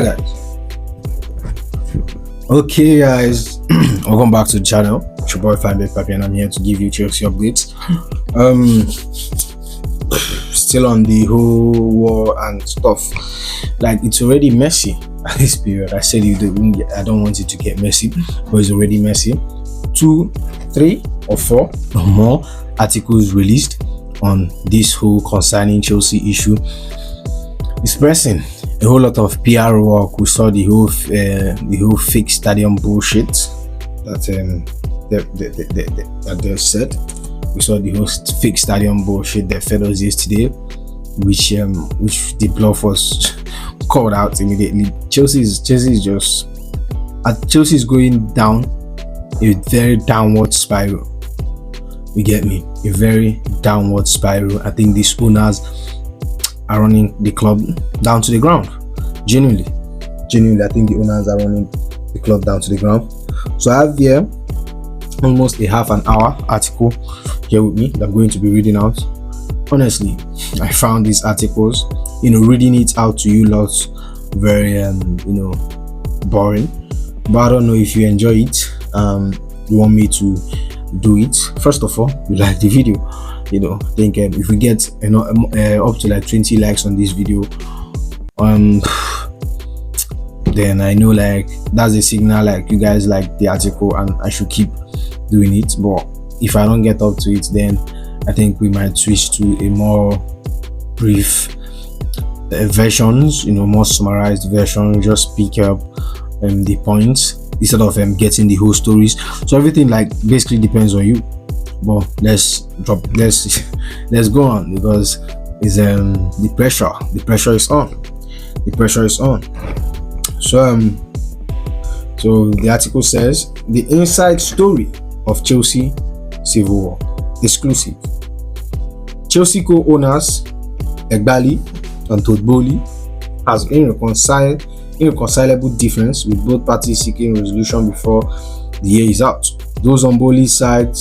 Guys, okay, guys, welcome back to the channel. It's your boy Fanbase Papi, and I'm here to give you Chelsea updates. Still on the whole war and stuff. Like, it's already messy at this period. I said I don't want it to get messy, but it's already messy. 2, 3, or 4 or more articles released on this whole concerning Chelsea issue. It's pressing. A whole lot of PR work. We saw the whole fake stadium bullshit that they said. We saw the whole fake stadium bullshit that fed us yesterday, which the bluff was called out immediately. Chelsea is going down a very downward spiral. You get me? A very downward spiral. I think these owners are running the club down to the ground. Genuinely, I think the owners are running the club down to the ground. So I have here almost a half an hour article here with me that I'm going to be reading out. Honestly, I found these articles, reading it out to you lots very boring, but I don't know if you enjoy it. You want me to do it. First of all, you like the video. Think if we get up to like 20 likes on this video, then I know like that's a signal like you guys like the article and I should keep doing it. But if I don't get up to it, then I think we might switch to a more brief versions, more summarized version. Just pick up the points instead of getting the whole stories. So everything like basically depends on you. But let's go on, because it's the pressure is on. So the article says the inside story of Chelsea civil war exclusive. Chelsea co-owners Eghbali and Todd Boehly has irreconcilable difference, with both parties seeking resolution before the year is out. Those on Boehly's side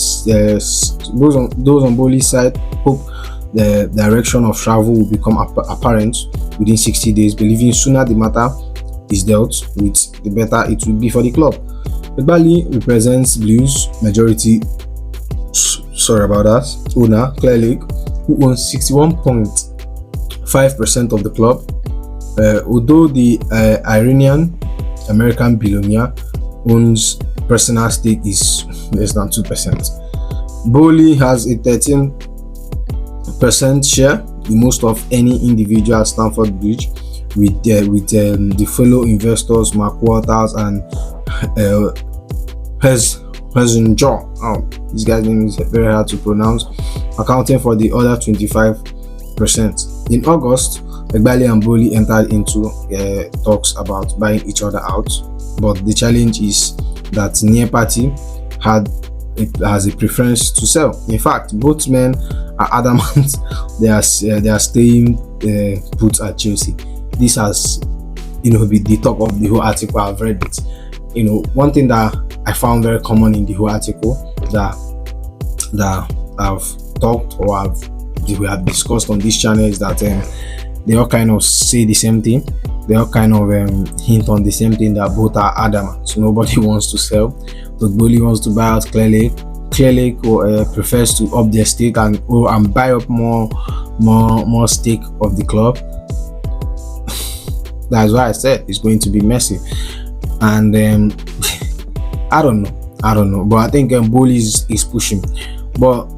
hope the direction of travel will become apparent within 60 days, believing sooner the matter is dealt with, the better it will be for the club. Eghbali represents Blues majority owner Clearlake, who owns 61.5% of the club, although the Iranian American billionaire owns personal stake is less than 2%. Boehly has a 13% share, the most of any individual at Stamford Bridge, with the fellow investors Mark Walters and Hezenjo. This guy's name is very hard to pronounce, accounting for the other 25%. In August, Eghbali and Boehly entered into talks about buying each other out, but the challenge is that neither party has a preference to sell. In fact, both men are adamant they are staying put at Chelsea. This has been the talk of the whole article. I've read it. One thing that I found very common in the whole article that I've talked or we have discussed on this channel is that they all kind of say the same thing. They all kind of hint on the same thing, that both are adamant. So nobody wants to sell. Todd Boehly wants to buy out Clearlake. Clearlake prefers to up their stake and buy up more stake of the club. That's why I said it's going to be messy. And I don't know, but I think Boehly is pushing. But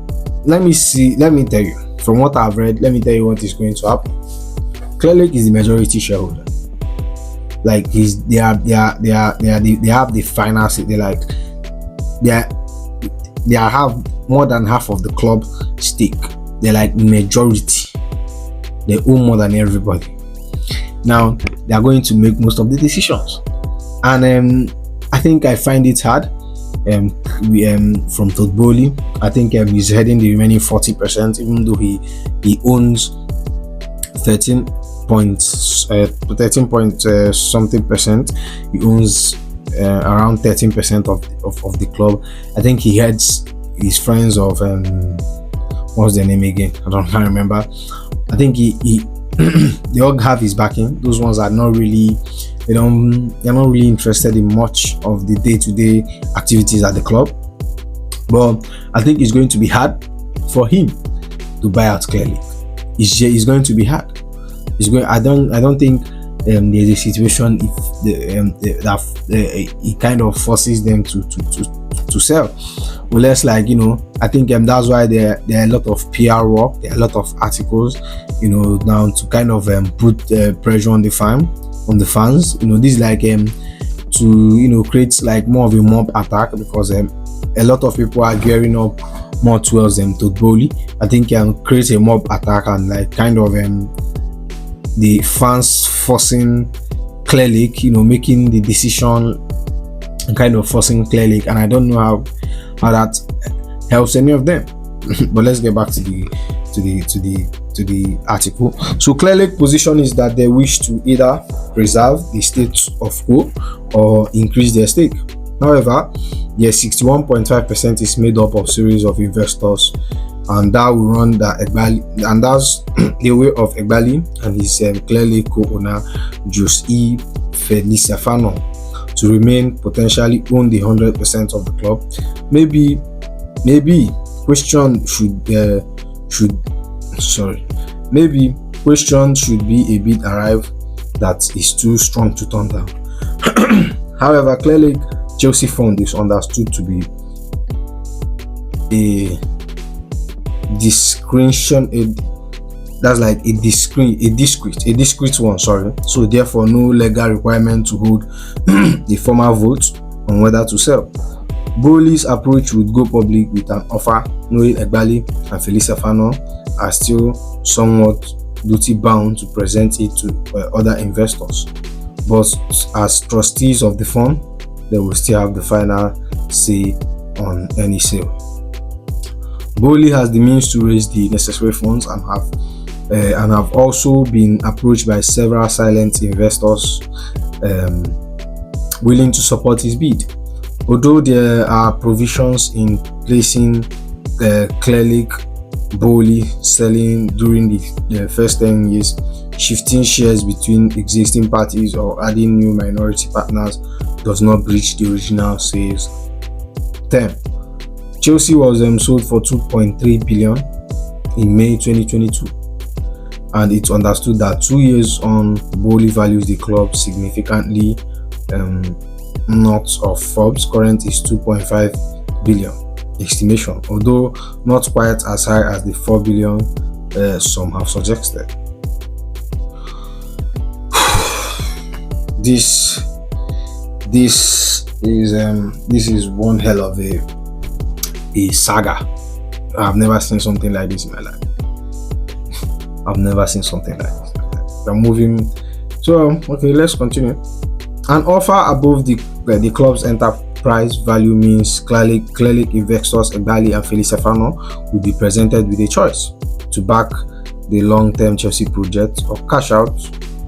let me tell you, from what I've read, let me tell you what is going to happen. Clearlake is the majority shareholder. Like they have the final say. They have more than half of the club stake. They're like majority. They own more than everybody. Now they are going to make most of the decisions, and I think I find it hard. From Todd Boehly, I think he's heading the remaining 40%, even though he owns 13 point something percent. He owns around 13% of the club. I think he heads his friends of what's their name again? Can't remember. I think he they all have his backing. Those ones are not really they're not really interested in much of the day-to-day activities at the club. But I think it's going to be hard for him to buy out Clearlake. It's going to be hard. I don't think there's a situation if it kind of forces them to sell. Well, less like, I think that's why there are a lot of PR work, there are a lot of articles, now to kind of put pressure on the fans. This is like to create like more of a mob attack, because a lot of people are gearing up more towards Todd Boehly. I think create a mob attack and like kind of the fans forcing Clearlake, making the decision and kind of forcing Clearlake, and I don't know how that helps any of them. But let's get back to the article. So Clearlake position is that they wish to either preserve the status quo or increase their stake. However, their 61.5% is made up of series of investors, and that will run Eghbali, and that's the way of Eghbali and his Clearlake co-owner Jose Feliciano to remain potentially own the 100% of the club. Maybe question should be a bit arrived that is too strong to turn down. However, Clearlake Chelsea fund is understood to be a discretion, that's like a discrete one, sorry. So therefore no legal requirement to hold the formal vote on whether to sell. Boehly's approach would go public with an offer, knowing Eghbali and Feliciano are still somewhat duty bound to present it to other investors, but as trustees of the fund they will still have the final say on any sale. Boehly has the means to raise the necessary funds and have also been approached by several silent investors willing to support his bid. Although there are provisions in placing Clearlake Boehly selling during the first 10 years, shifting shares between existing parties or adding new minority partners does not breach the original sales term. Chelsea was sold for 2.3 billion in May 2022, and it's understood that 2 years on, Boehly values the club significantly north of Forbes' current is 2.5 billion estimation, although not quite as high as the 4 billion some have suggested. This is one hell of a saga. I've never seen something like this in my life. I've never seen something like this. We're moving. So okay, let's continue. An offer above the club's enterprise value means Clearlake investors Eghbali and Feliciano will be presented with a choice to back the long-term Chelsea project or cash out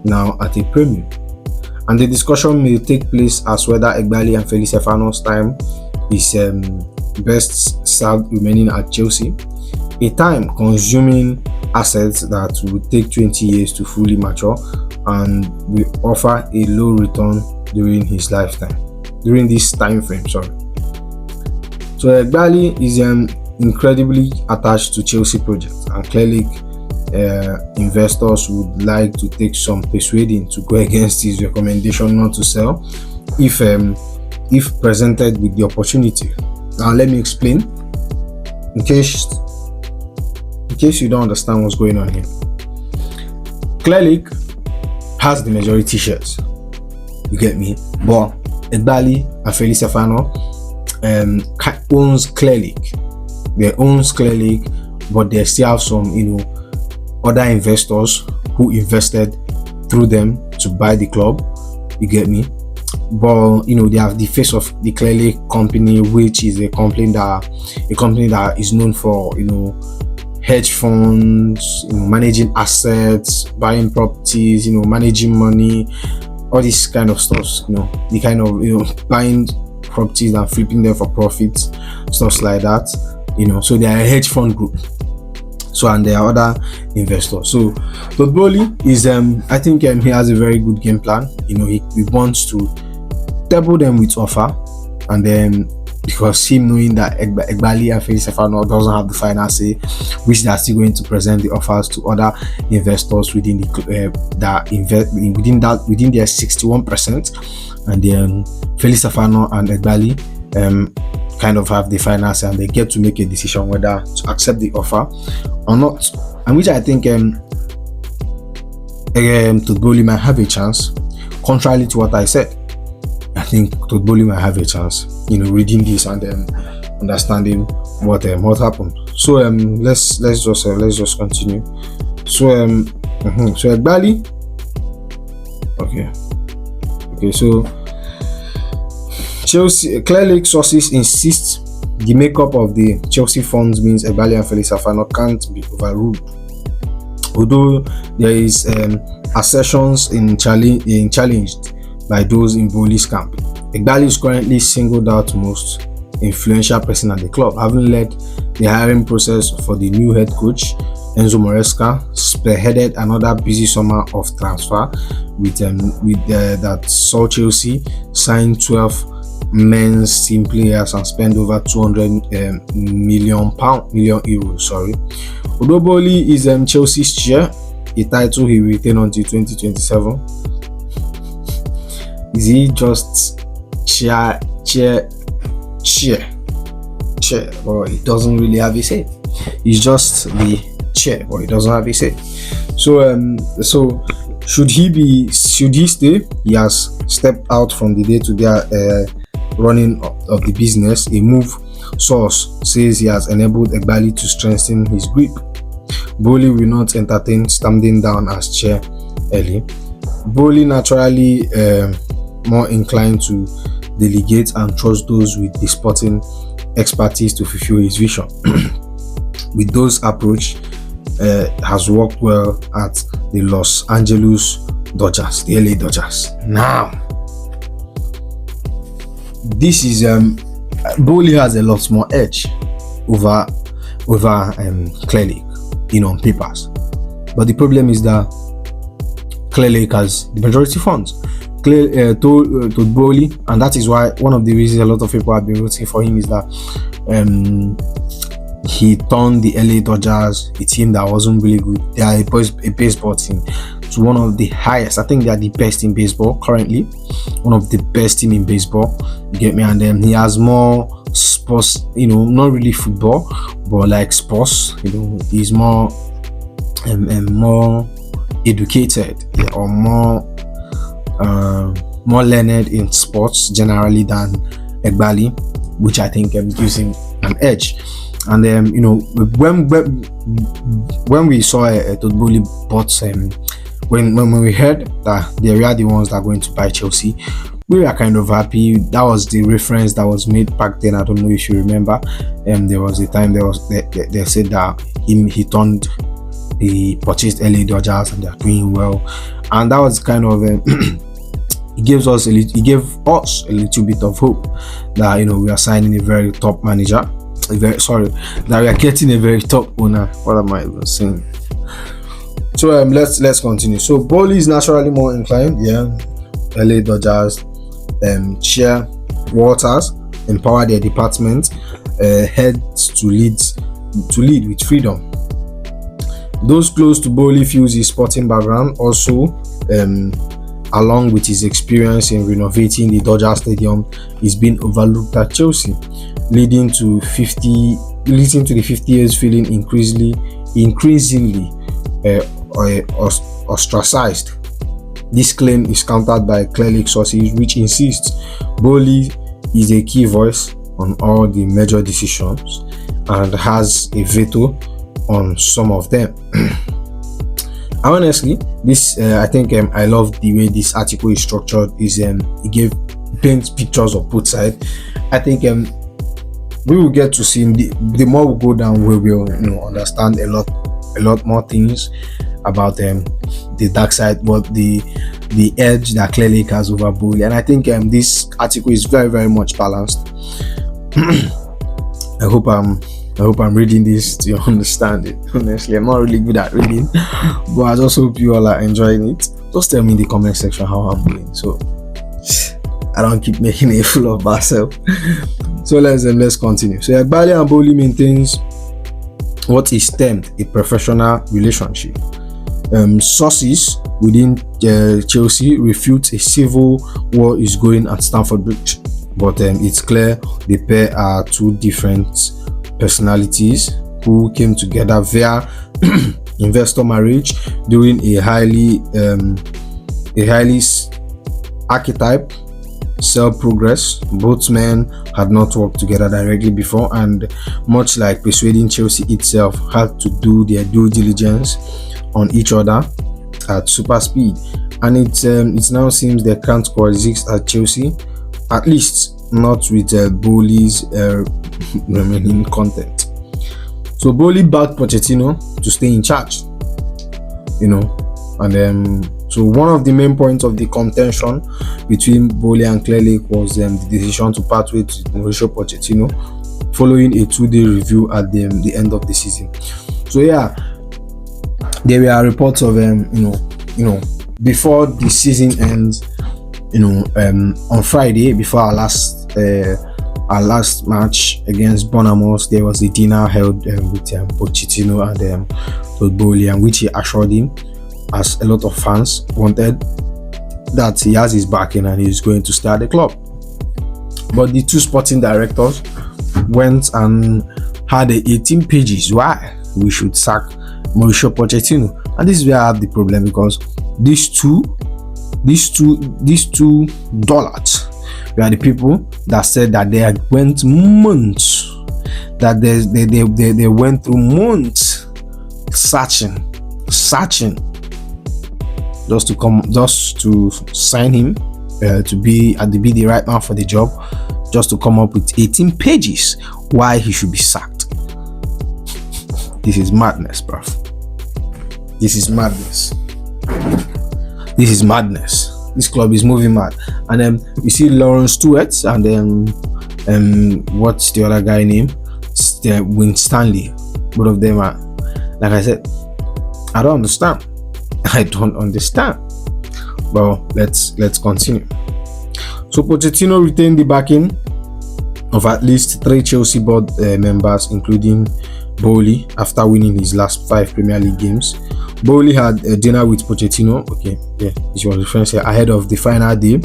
now at a premium. And the discussion may take place as whether Eghbali and Feliciano's time is best served remaining at Chelsea, a time-consuming asset that would take 20 years to fully mature and will offer a low return during his lifetime. During this time frame, sorry. So Eghbali is incredibly attached to Chelsea project, and clearly investors would like to take some persuading to go against his recommendation not to sell if presented with the opportunity. Now let me explain in case you don't understand what's going on here. Clearlake has the majority shares, you get me, but Eghbali and Feliciano owns Clearlake. They owns Clearlake, but they still have some other investors who invested through them to buy the club, you get me. But they have the face of the Clearlake company, which is a company that is known for hedge funds, managing assets, buying properties, managing money, all this kind of stuff, the kind of buying properties and flipping them for profits, stuff like that, so they are a hedge fund group. So, and there are other investors. So Todd Boehly is I think he has a very good game plan. He wants to double them with offer, and then because him knowing that Eghbali and Felix Stefano doesn't have the final say, which they are still going to present the offers to other investors within the that invest within their 61%, and then Felix Stefano and Eghbali kind of have the final say, and they get to make a decision whether to accept the offer or not, and which I think Todd Boehly might have a chance. Contrary to what I said, I think Todd Boehly might have a chance, reading this and then understanding what happened. So let's just continue. So so Eghbali, okay. So Chelsea Clearlake sources insist the makeup of the Chelsea funds means Eghbali and Felix Stefano can't be overruled. Although there is assertions in challenged by those in Boehly's camp, Eghbali is currently singled out most influential person at the club, having led the hiring process for the new head coach Enzo Maresca, spearheaded another busy summer of transfer with that saw Chelsea sign 12 men's team players and spend over 200 million euros. Sorry. Although Boehly is Chelsea's chair, a title he will retain until 2027. Is he just chair? But he doesn't really have a say. He's just the chair, but he doesn't have a say. So should he stay? He has stepped out from the day-to-day running of the business. A move source says he has enabled Eghbali to strengthen his grip. Boehly will not entertain standing down as chair early. Boehly naturally more inclined to delegate and trust those with the sporting expertise to fulfill his vision. With those approach has worked well at the Los Angeles Dodgers, the LA Dodgers. Now, this is Boehly has a lot more edge over Clearlake, on papers. But the problem is that Clearlake has the majority funds. Todd Boehly, and that is why one of the reasons a lot of people have been rooting for him is that he turned the LA Dodgers, a team that wasn't really good. They are a baseball team, to one of the highest. I think they are the best in baseball currently, one of the best team in baseball. You get me? And then he has more sports, not really football, but like sports. He's more educated, or more learned in sports generally than Eghbali, which I think gives him an edge. And when we saw Todd Boehly bought when we heard that they were the ones that are going to buy Chelsea, we were kind of happy. That was the reference that was made back then. I don't know if you remember. There was a time they said that he purchased LA Dodgers and they are doing well, and that was kind of it gave us a little bit of hope that we are signing a very top manager. That we are getting a very top owner. What am I even saying? So let's continue. So Boehly is naturally more inclined. LA Dodgers chair Walters empower their department heads to lead with freedom. Those close to Boehly feels his sporting background also, along with his experience in renovating the Dodger Stadium, is being overlooked at Chelsea, leading to the 50 years feeling increasingly ostracized. This claim is countered by Clearlake sources, which insists Boehly is a key voice on all the major decisions and has a veto on some of them. Honestly, this I think I love the way this article is structured. It paints pictures of both sides. I think we will get to see the more we go down, we will understand a lot more things about the dark side, what the edge that Clearlake has over Boehly. And I think this article is very, very much balanced. I hope I hope I'm reading this to understand it. Honestly, I'm not really good at reading, but I just hope you all are enjoying it. Just tell me in the comment section how I'm doing, so I don't keep making a fool of myself. So let's continue. So Eghbali and Boehly maintains what is termed a professional relationship. Sources within Chelsea refute a civil war is going at Stamford Bridge, but it's clear the pair are two different personalities who came together via investor marriage during a highly archetype sell progress. Both men had not worked together directly before, and much like persuading Chelsea itself, had to do their due diligence on each other at super speed. And it now seems they can't coexist at Chelsea, at least not with Boehly's remaining content. So Boehly backed Pochettino to stay in charge, and so one of the main points of the contention between Boehly and Clearlake was the decision to part ways with Mauricio Pochettino following a 2-day review at the end of the season. So yeah, there were reports of before the season ends, on Friday before our last match against Bournemouth, there was a dinner held with Pochettino and Todd Boehly, and which he assured him, as a lot of fans wanted, that he has his backing and he's going to stay at the club. But the two sporting directors went and had 18 pages why we should sack Mauricio Pochettino, and this is where I have the problem, because these two dullards were the people that said that they had went months, that they went through months searching just to sign him to be the right man for the job, just to come up with 18 pages why he should be sacked. This is madness, bruv. This is madness. This club is moving mad. And then we see Lawrence Stewart and then what's the other guy name? Win Stanley. Both of them are, like I said, I don't understand. Well, let's continue. So Pochettino retained the backing of at least 3 Chelsea board members, including Boehly, after winning his last 5 Premier League games. Boehly had a dinner with Pochettino, this was referenced here, ahead of the final day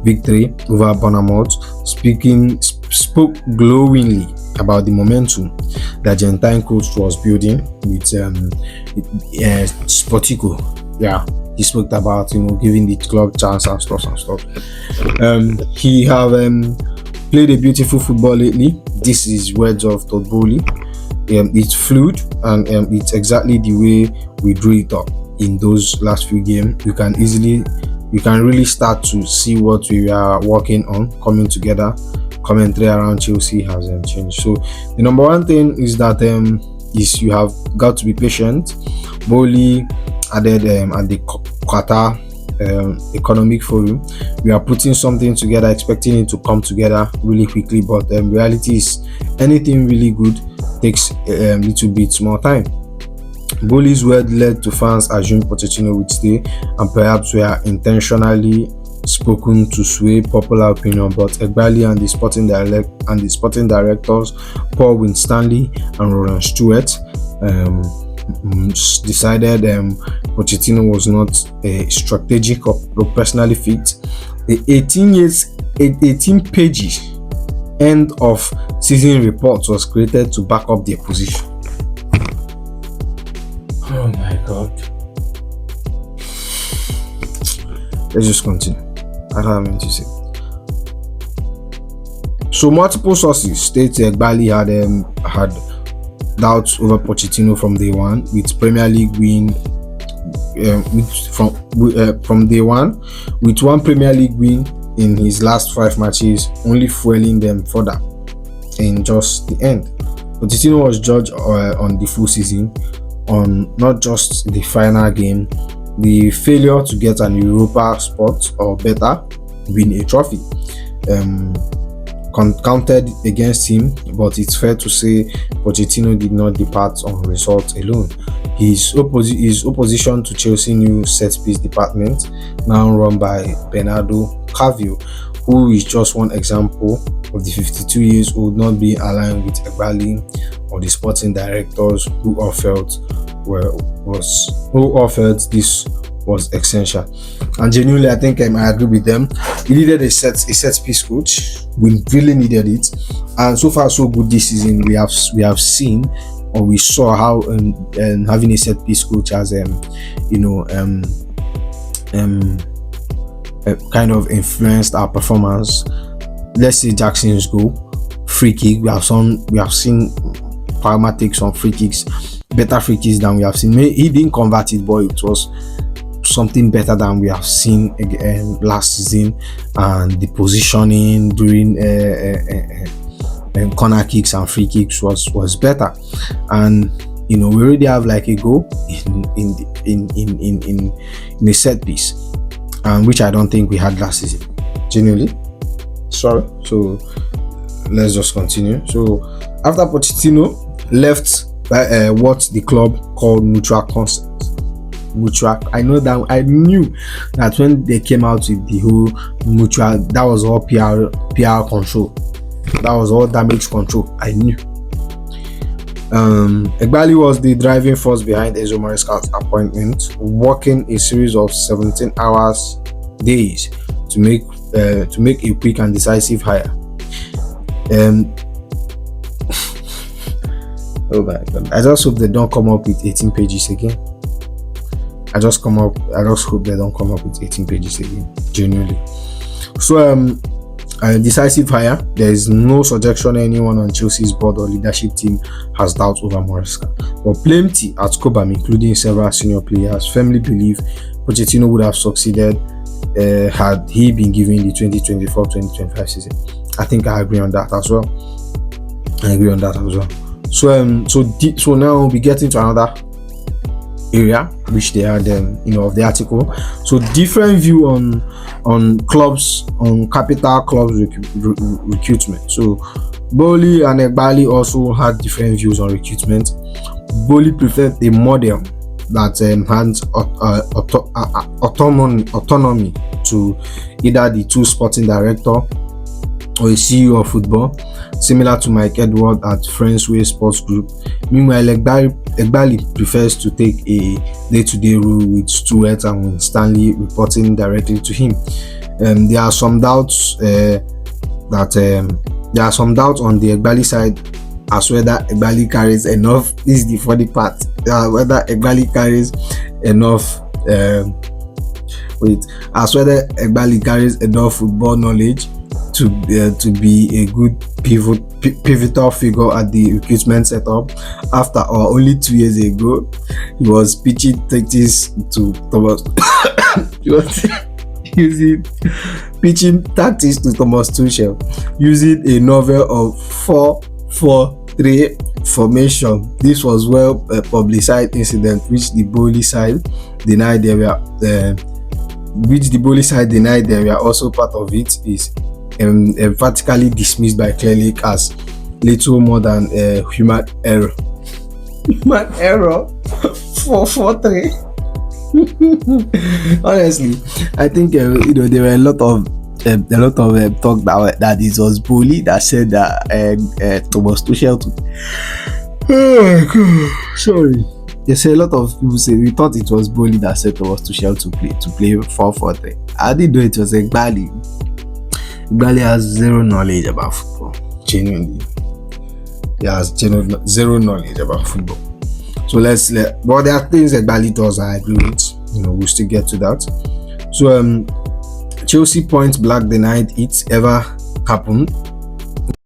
victory over Bournemouth, spoke glowingly about the momentum the Argentine coach was building with Sportico. Yeah, he spoke about giving the club chance and stuff. He have played a beautiful football lately. This is words of Todd Boehly. It's fluid and it's exactly the way we drew it up in those last few games. You can really start to see what we are working on coming together. Commentary around Chelsea has changed. So the number one thing is that is you have got to be patient. Boehly added at the Qatar Economic Forum, we are putting something together, expecting it to come together really quickly, but reality is anything really good takes a little bit more time. Boehly's word led to fans assume Pochettino would stay, and perhaps were intentionally spoken to sway popular opinion, but Eghbali and the sporting directors Paul Winstanley and Roland Stewart decided Pochettino was not a strategic or personally fit. The 18 pages end of season report was created to back up their position. Oh my god. Let's just continue. I don't have anything to say. So multiple sources state Eghbali had doubts over Pochettino from day one, with Premier League win from day one, with 1 Premier League win in his last 5 matches, only fueling them further in just the end. Pochettino was judged on the full season, on not just the final game. The failure to get an Europa spot or better, win a trophy. counted against him, but it's fair to say Pochettino did not depart on results alone. His opposition to Chelsea new set-piece department, now run by Bernardo Carvalho, who is just one example of the 52 years old not being aligned with Eghbali or the sporting directors who all felt this was essential. And genuinely, I think I agree with them. We needed a set piece coach. We really needed it, and so far so good this season. We have seen, or we saw how having a set piece coach has kind of influenced our performance. Let's say Jackson's goal, free kick. We have seen Palmer take some free kicks, better free kicks than we have seen. He didn't convert it, but it was something better than we have seen last season. And the positioning during corner kicks and free kicks was better. And we already have like a goal in a set piece, and which I don't think we had last season. Genuinely, sorry. So let's just continue. So after Pochettino left what the club called mutual consent. I knew that when they came out with the whole mutual, that was all PR control. That was all damage control. I knew. Eghbali was the driving force behind Enzo Maresca's appointment, working a series of 17 hours days to make a quick and decisive hire. Oh my God! I just hope they don't come up with 18 pages again. I just hope they don't come up with 18 pages again. Genuinely. So a decisive hire. There is no suggestion anyone on Chelsea's board or leadership team has doubt over Maresca. But plenty at Cobham, including several senior players, firmly believe Pochettino would have succeeded had he been given the 2024-2025 season. I think I agree on that as well. So now we get into another area which they had of the article. So different view on clubs, on capital clubs recruitment. So Boehly and Eghbali also had different views on recruitment. Boehly preferred a model that has autonomy to either the two sporting director or a CEO of football, similar to Mike Edward at Friendsway Sports Group. Meanwhile, Eghbali prefers to take a day-to-day role with Stuart and Stanley reporting directly to him. There are some doubts on the Eghbali side as whether Eghbali carries enough. This is the funny part. Whether Eghbali carries enough. Whether Eghbali carries enough football knowledge to be a good pivotal figure at the recruitment setup. After only 2 years ago, he was pitching tactics to Thomas. He was pitching tactics to Thomas Tuchel using a novel of 4-4-3 formation. This was well publicized incident which the Boehly side denied they were also part of. It is emphatically dismissed by Clearlake as little more than human error. 4-4-3. Honestly, I think there were a lot of talk that it was Boehly that said that Thomas Tuchel. Oh my God, sorry. They say a lot of people say we thought it was Boehly that said Thomas Tuchel to play 4-4-3. I didn't know it was Eghbali. Eghbali has zero knowledge about football. Genuinely, he has zero knowledge about football. So but there are things Eghbali does I agree with. We'll still get to that. So Chelsea point blank denied it ever happened.